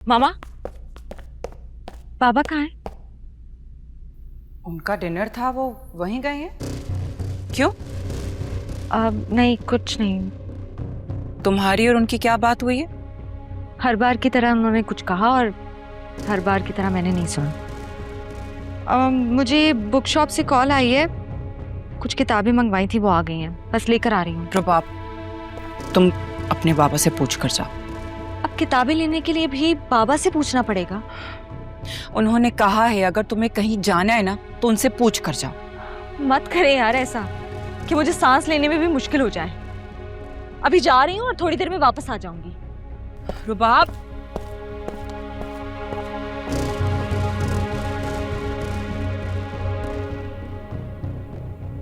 मामा, बाबा कहाँ है? उनका डिनर था, वो वहीं गए हैं। क्यों? नहीं, कुछ नहीं। तुम्हारी और उनकी क्या बात हुई है? हर बार की तरह उन्होंने कुछ कहा और हर बार की तरह मैंने नहीं सुना। मुझे बुक शॉप से कॉल आई है, कुछ किताबें मंगवाई थी, वो आ गई हैं, बस लेकर आ रही हूँ। रुबाब, तुम अपने बाबा से पूछ कर जाओ। अब किताबें लेने के लिए भी बाबा से पूछना पड़ेगा? उन्होंने कहा है अगर तुम्हें कहीं जाना है ना तो उनसे पूछ कर जाओ। मत करें यार ऐसा कि मुझे सांस लेने में भी मुश्किल हो जाए। अभी जा रही हूँ और थोड़ी देर में वापस आ जाऊंगी। रुबाब,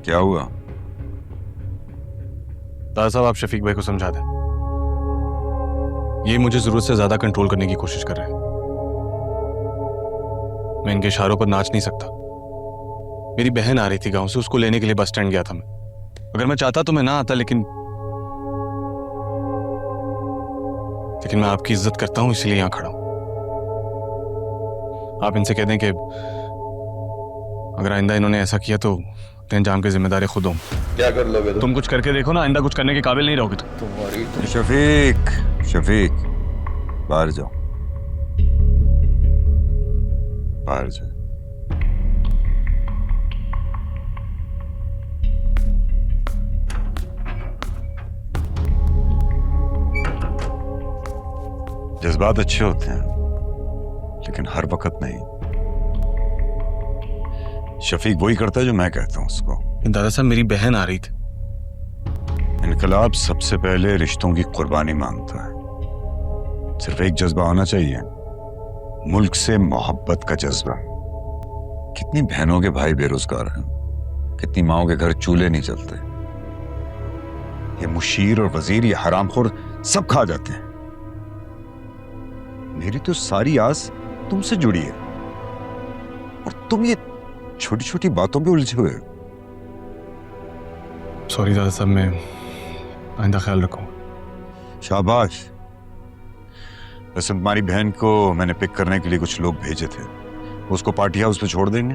क्या हुआ? दादा साहब, आप शफीक भाई को समझा दें। ये मुझे जरूरत से ज्यादा कंट्रोल करने की कोशिश कर रहे हैं। मैं इनके इशारों पर नाच नहीं सकता। मेरी बहन आ रही थी गांव से, उसको लेने के लिए बस स्टैंड गया था मैं। अगर मैं चाहता तो मैं ना आता, लेकिन मैं आपकी इज्जत करता हूं, इसलिए यहां खड़ा हूं। आप इनसे कह दें कि अगर आइंदा इन्होंने ऐसा किया तो अंजाम के जिम्मेदार खुद हूं। क्या कर लोगे तुम कुछ करके देखो ना, आइंदा कुछ करने के काबिल नहीं रहोगे तुम। तुम्हारी शफीक, शफीक, बाहर जाओ, बाहर जाओ। जज्बात अच्छे होते हैं, लेकिन हर वक्त नहीं। शफीक वही करता है जो मैं कहता हूं उसको। दादा साहब, मेरी बहन आ रही थी। इनकलाब सबसे पहले रिश्तों की कुर्बानी मांगता है। सिर्फ एक जज्बा होना चाहिए, मुल्क से मोहब्बत का जज्बा। कितनी बहनों के भाई बेरोजगार हैं, कितनी माओं के घर चूल्हे नहीं चलते। ये मुशीर और वजीर, ये हरामखोर सब खा जाते हैं। मेरी तो सारी आस तुमसे जुड़ी है और तुम ये छोटी छोटी बातों पे उलझे हुए हो। सॉरी दादा साहब, मैं आइंदा ख्याल रखूंगा। शाबाश। वैसे तुम्हारी बहन को मैंने पिक करने के लिए कुछ लोग भेजे थे, उसको पार्टी हाउस पे छोड़ देंगे।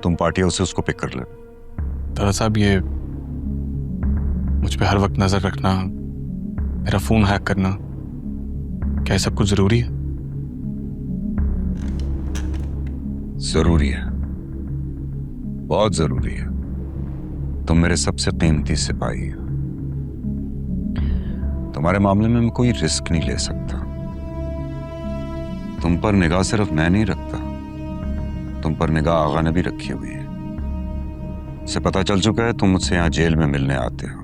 तुम पार्टी हाउस से उसको पिक कर लेना। दादा साहब, ये मुझ पे हर वक्त नजर रखना, मेरा फोन हैक करना, क्या ये सब कुछ जरूरी है? जरूरी है, बहुत जरूरी है। तुम मेरे सबसे कीमती सिपाही हो। तुम्हारे मामले में मैं कोई रिस्क नहीं ले सकता। तुम पर निगाह सिर्फ मैं नहीं रखता, तुम पर निगाह आगा ने भी रखी हुई है। इसे पता चल चुका है तुम मुझसे यहां जेल में मिलने आते हो।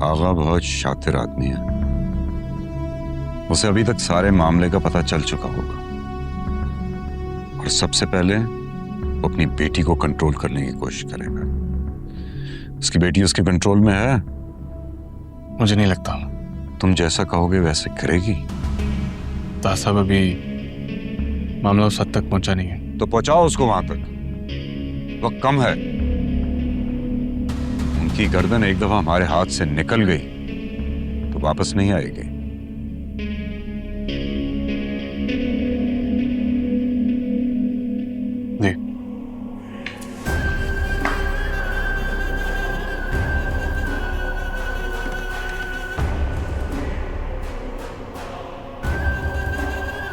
आगा बहुत शातिर आदमी है, उसे अभी तक सारे मामले का पता चल चुका होगा और सबसे पहले वो अपनी बेटी को कंट्रोल करने की कोशिश करेगा। उसकी बेटी उसके कंट्रोल में है? मुझे नहीं लगता। तुम जैसा कहोगे वैसे करेगी। दादा साहब, अभी मामला उस हद तक पहुंचा नहीं है। तो पहुंचाओ उसको वहां तक, वक्त कम है। उनकी गर्दन एक दफा हमारे हाथ से निकल गई तो वापस नहीं आएगी।